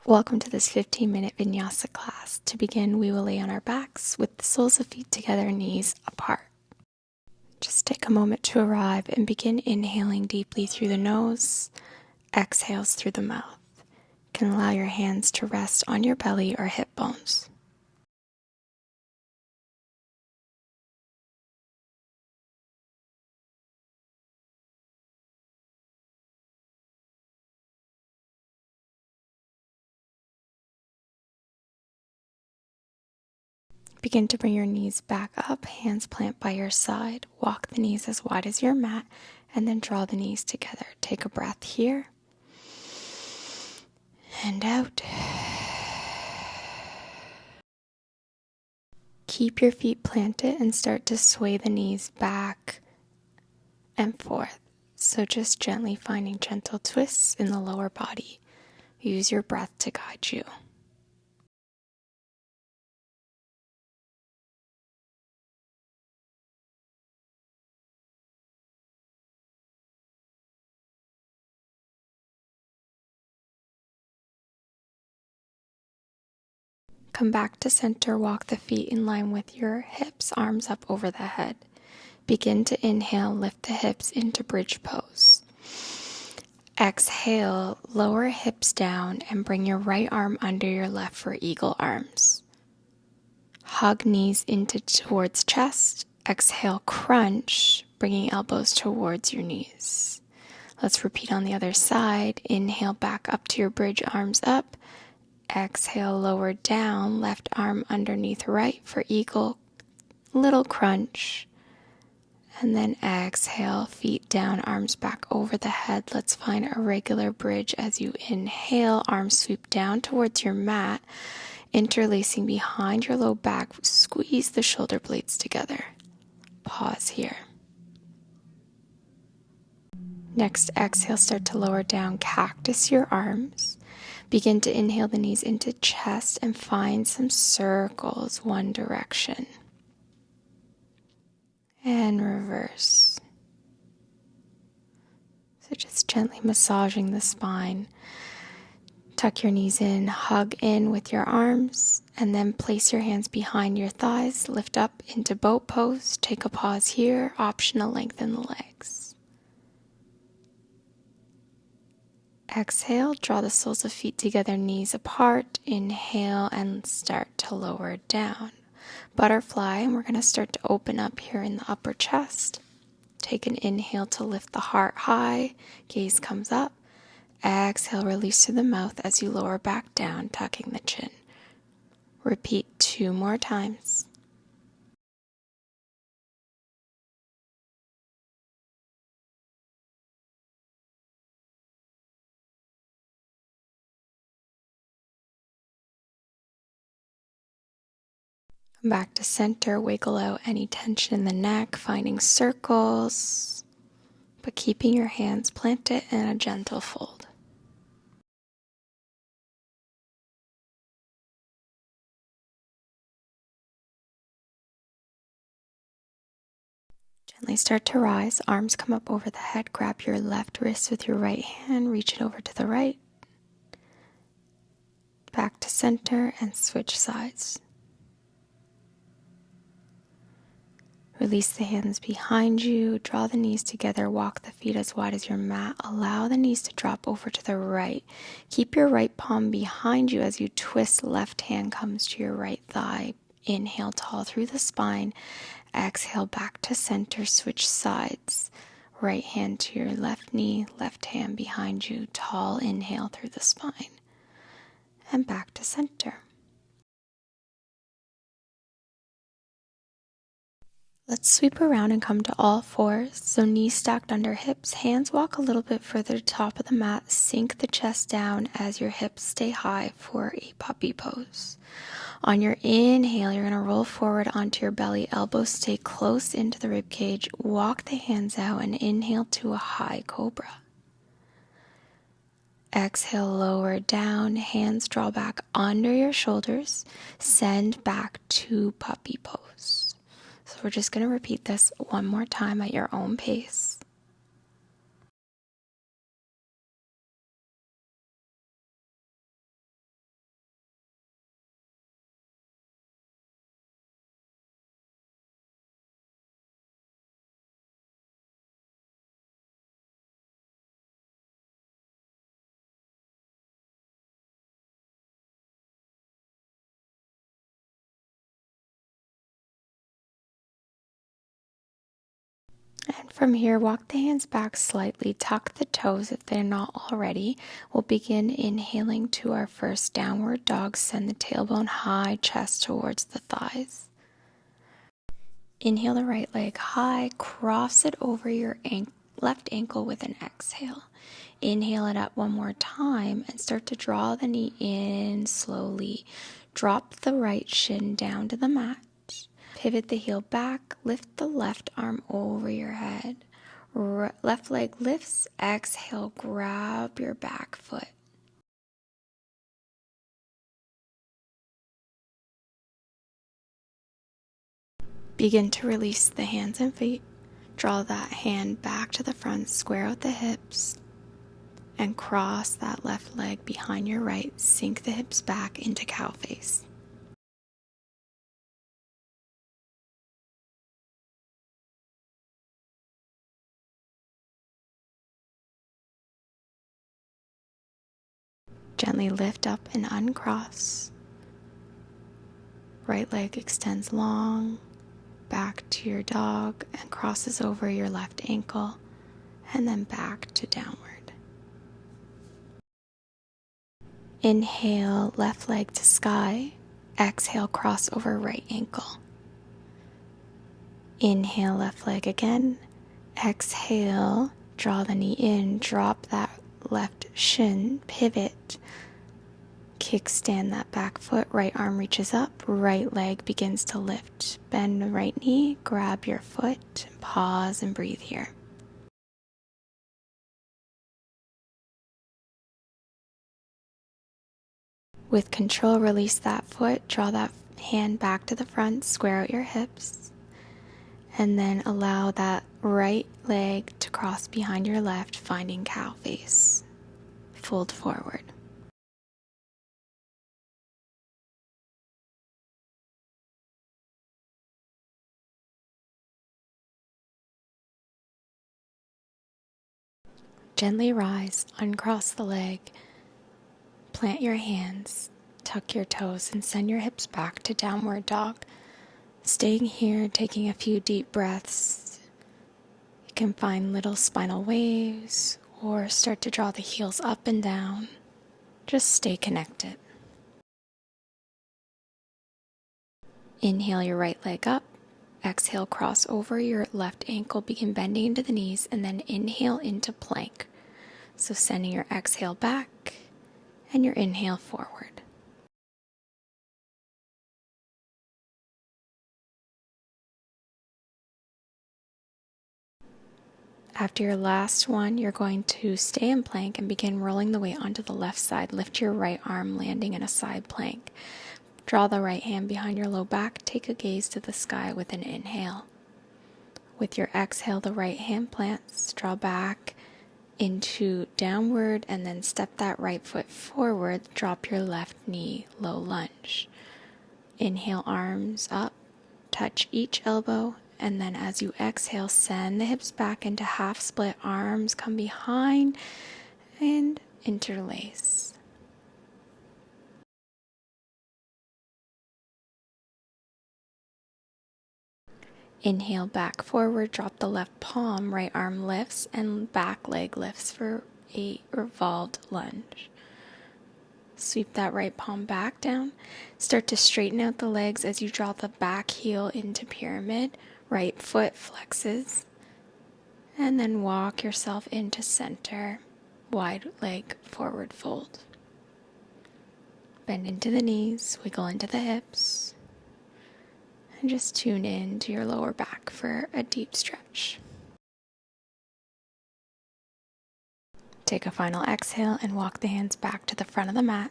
Welcome to this 15-minute Vinyasa class. To begin, we will lay on our backs with the soles of feet together, knees apart. Just take a moment to arrive and begin inhaling deeply through the nose, exhales through the mouth. You can allow your hands to rest on your belly or hip bones. Begin to bring your knees back up, hands plant by your side. Walk the knees as wide as your mat, and then draw the knees together. Take a breath here and out. Keep your feet planted and start to sway the knees back and forth. So just gently finding gentle twists in the lower body. Use your breath to guide you. Come back to center, walk the feet in line with your hips, arms up over the head. Begin to inhale, lift the hips into bridge pose. Exhale, lower hips down and bring your right arm under your left for eagle arms. Hug knees into towards chest. Exhale, crunch, bringing elbows towards your knees. Let's repeat on the other side. Inhale, back up to your bridge, arms up. Exhale, lower down, left arm underneath right for eagle, little crunch. And then exhale, feet down, arms back over the head. Let's find a regular bridge as you inhale, arms sweep down towards your mat, interlacing behind your low back. Squeeze the shoulder blades together. Pause here. Next, exhale, start to lower down, cactus your arms. Begin to inhale the knees into chest and find some circles, one direction. And reverse. So just gently massaging the spine. Tuck your knees in, hug in with your arms, and then place your hands behind your thighs. Lift up into boat pose. Take a pause here. Optional, lengthen the legs. Exhale, draw the soles of feet together, knees apart. Inhale and start to lower down. Butterfly, and we're going to start to open up here in the upper chest. Take an inhale to lift the heart high. Gaze comes up. Exhale, release through the mouth as you lower back down, tucking the chin. Repeat 2 more times. Come back to center, wiggle out any tension in the neck, finding circles, but keeping your hands planted in a gentle fold. Gently start to rise, arms come up over the head, grab your left wrist with your right hand, reach it over to the right, back to center and switch sides. Release the hands behind you, draw the knees together, walk the feet as wide as your mat, allow the knees to drop over to the right. Keep your right palm behind you as you twist, left hand comes to your right thigh. Inhale tall through the spine, exhale back to center, switch sides. Right hand to your left knee, left hand behind you, tall inhale through the spine, and back to center. Let's sweep around and come to all fours. So knees stacked under hips, hands walk a little bit further to the top of the mat, sink the chest down as your hips stay high for a puppy pose. On your inhale, you're going to roll forward onto your belly, elbows stay close into the rib cage, walk the hands out and inhale to a high cobra. Exhale, lower down, hands draw back under your shoulders, send back to puppy pose. So we're just going to repeat this one more time at your own pace. From here, walk the hands back slightly, tuck the toes if they're not already. We'll begin inhaling to our first downward dog. Send the tailbone high, chest towards the thighs. Inhale the right leg high, cross it over your left ankle with an exhale. Inhale it up one more time and start to draw the knee in slowly. Drop the right shin down to the mat. Pivot the heel back, lift the left arm over your head. Left leg lifts, exhale, grab your back foot. Begin to release the hands and feet. Draw that hand back to the front, square out the hips, and cross that left leg behind your right. Sink the hips back into cow face. Gently lift up and uncross. Right leg extends long, back to your dog and crosses over your left ankle, and then back to downward. Inhale, left leg to sky. Exhale, cross over right ankle. Inhale, left leg again. Exhale, draw the knee in, drop that left shin, pivot. Kickstand that back foot, right arm reaches up, right leg begins to lift. Bend the right knee, grab your foot, pause and breathe here. With control, release that foot, draw that hand back to the front, square out your hips, and then allow that right leg to cross behind your left, finding cow face. Fold forward. Gently rise, uncross the leg, plant your hands, tuck your toes, and send your hips back to downward dog. Staying here, taking a few deep breaths. You can find little spinal waves or start to draw the heels up and down. Just stay connected. Inhale your right leg up. Exhale, cross over your left ankle, begin bending into the knees, and then inhale into plank. So sending your exhale back and your inhale forward. After your last one, you're going to stay in plank and begin rolling the weight onto the left side. Lift your right arm, landing in a side plank. Draw the right hand behind your low back. Take a gaze to the sky with an inhale. With your exhale, the right hand plants. Draw back into downward and then step that right foot forward. Drop your left knee, low lunge. Inhale, arms up. Touch each elbow. And then as you exhale, send the hips back into half split. Arms come behind and interlace. Inhale, back forward, drop the left palm, right arm lifts, and back leg lifts for a revolved lunge. Sweep that right palm back down. Start to straighten out the legs as you draw the back heel into pyramid. Right foot flexes. And then walk yourself into center. Wide leg forward fold. Bend into the knees, wiggle into the hips. And just tune in to your lower back for a deep stretch. Take a final exhale and walk the hands back to the front of the mat.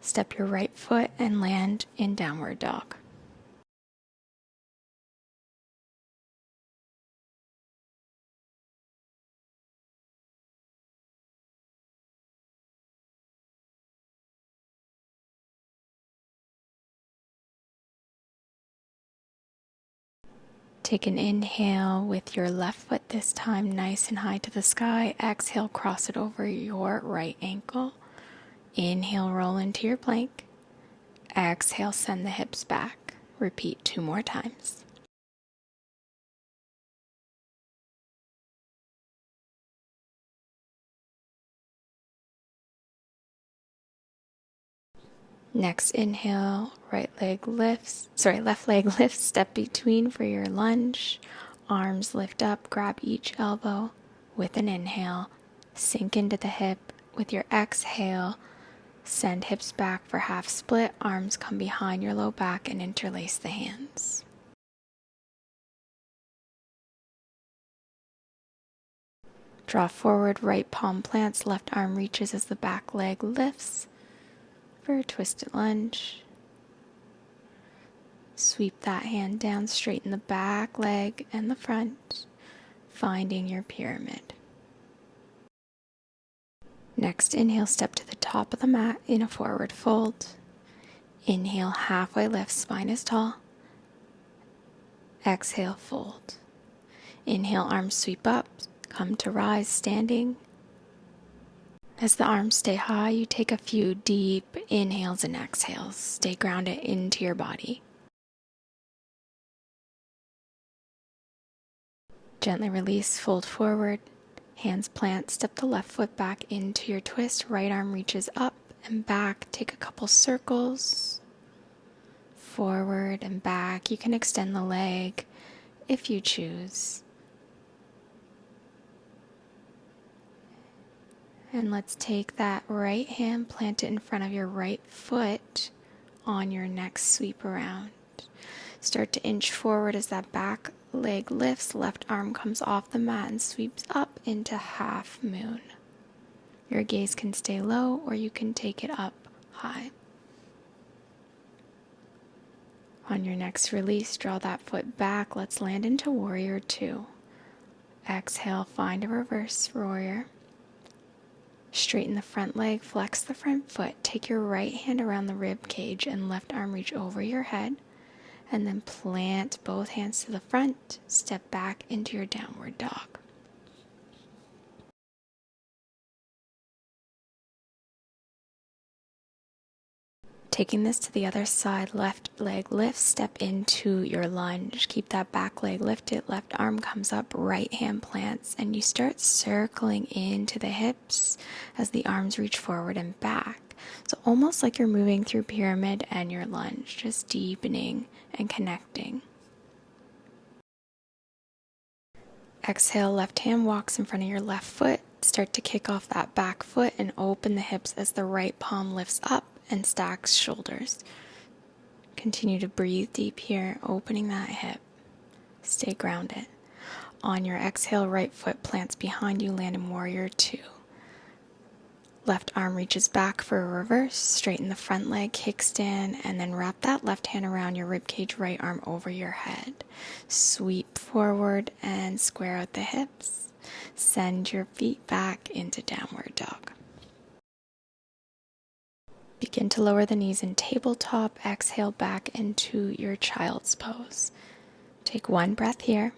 Step your right foot and land in downward dog. Take an inhale with your left foot this time, nice and high to the sky. Exhale, cross it over your right ankle. Inhale, roll into your plank. Exhale, send the hips back. Repeat 2 more times. Next inhale, left leg lifts, step between for your lunge. Arms lift up, grab each elbow with an inhale. Sink into the hip with your exhale. Send hips back for half split. Arms come behind your low back and interlace the hands. Draw forward, right palm plants, left arm reaches as the back leg lifts for a twisted lunge. Sweep that hand down, straighten the back leg and the front, finding your pyramid. Next, inhale, step to the top of the mat in a forward fold. Inhale, halfway lift, spine is tall. Exhale, fold. Inhale, arms sweep up, come to rise, standing. As the arms stay high, you take a few deep inhales and exhales. Stay grounded into your body. Gently release, fold forward, hands plant, step the left foot back into your twist, right arm reaches up and back, take a couple circles, forward and back. You can extend the leg if you choose. And let's take that right hand, plant it in front of your right foot on your next sweep around. Start to inch forward as that back leg lifts, left arm comes off the mat and sweeps up into half moon. Your gaze can stay low or you can take it up high. On your next release, draw that foot back. Let's land into warrior two. Exhale, find a reverse warrior. Straighten the front leg, flex the front foot. Take your right hand around the rib cage and left arm reach over your head. And then plant both hands to the front, step back into your downward dog. Taking this to the other side, left leg lifts, step into your lunge. Keep that back leg lifted, left arm comes up, right hand plants, and you start circling into the hips as the arms reach forward and back. So almost like you're moving through pyramid and your lunge, just deepening and connecting. Exhale, left hand walks in front of your left foot. Start to kick off that back foot and open the hips as the right palm lifts up and stacks shoulders. Continue to breathe deep here, opening that hip. Stay grounded. On your exhale, right foot plants behind you, land in warrior two. Left arm reaches back for a reverse, straighten the front leg, kickstand, and then wrap that left hand around your ribcage, right arm over your head. Sweep forward and square out the hips. Send your feet back into downward dog. Begin to lower the knees in tabletop. Exhale back into your child's pose. Take one breath here.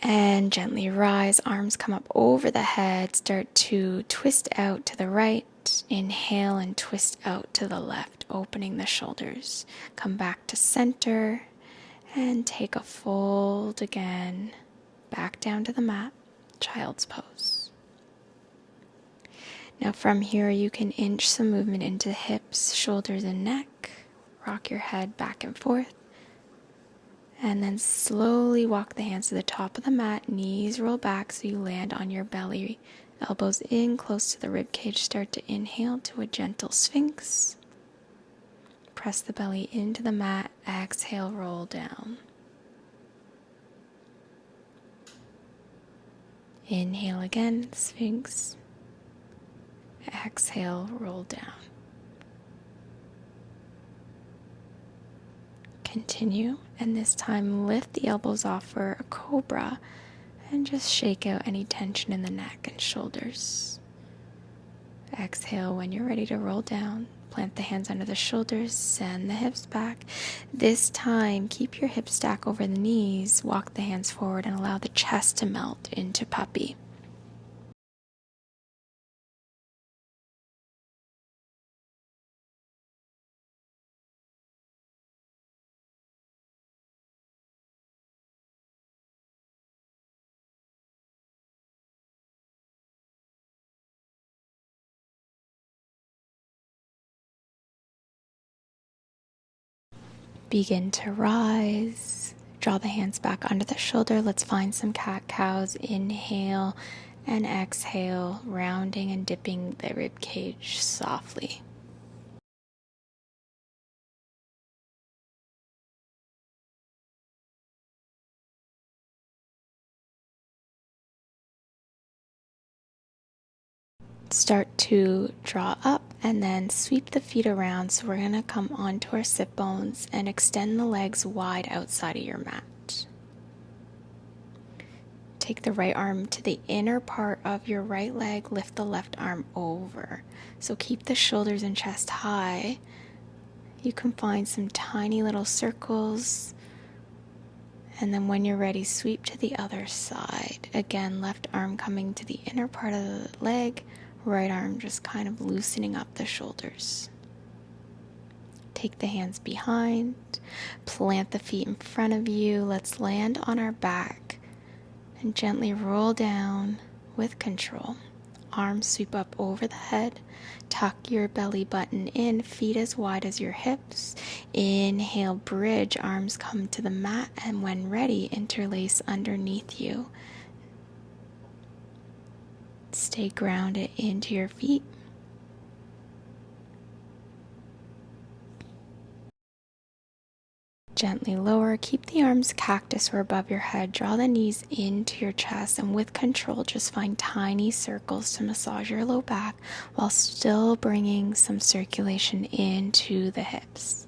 And gently rise, arms come up over the head, start to twist out to the right, inhale and twist out to the left, opening the shoulders. Come back to center and take a fold again, back down to the mat, child's pose. Now from here you can inch some movement into hips, shoulders and neck, rock your head back and forth. And then slowly walk the hands to the top of the mat, knees roll back so you land on your belly, elbows in close to the rib cage. Start to inhale to a gentle sphinx. Press the belly into the mat, exhale, roll down. Inhale again, sphinx. Exhale, roll down. Continue, and this time lift the elbows off for a cobra and just shake out any tension in the neck and shoulders. Exhale when you're ready to roll down. Plant the hands under the shoulders, send the hips back. This time, keep your hips stacked over the knees, walk the hands forward and allow the chest to melt into puppy. Begin to rise. Draw the hands back under the shoulder. Let's find some cat-cows. Inhale and exhale, rounding and dipping the rib cage softly. Start to draw up and then sweep the feet around. So we're going to come onto our sit bones and extend the legs wide outside of your mat. Take the right arm to the inner part of your right leg, lift the left arm over. So keep the shoulders and chest high. You can find some tiny little circles. And then when you're ready, sweep to the other side. Again, left arm coming to the inner part of the leg, right arm just kind of loosening up the shoulders. Take the hands behind, plant the feet in front of you. Let's land on our back and gently roll down with control. Arms sweep up over the head. Tuck your belly button in, feet as wide as your hips. Inhale, bridge, arms come to the mat, and when ready, interlace underneath you. Stay grounded into your feet. Gently lower, keep the arms cactus or above your head, draw the knees into your chest, and with control just find tiny circles to massage your low back while still bringing some circulation into the hips.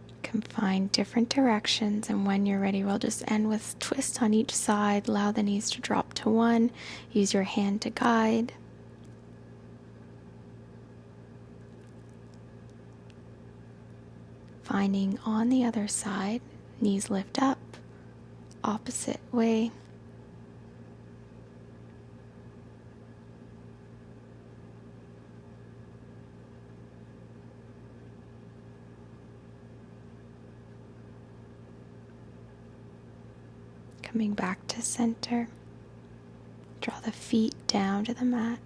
You can find different directions, and when you're ready, we'll just end with twists on each side. Allow the knees to drop to one, use your hand to guide. Finding on the other side, knees lift up, opposite way. Coming back to center. Draw the feet down to the mat.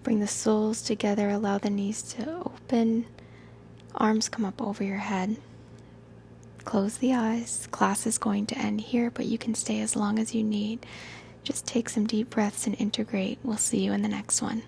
Bring the soles together, allow the knees to open. Arms come up over your head. Close the eyes. Class is going to end here, but you can stay as long as you need. Just take some deep breaths and integrate. We'll see you in the next one.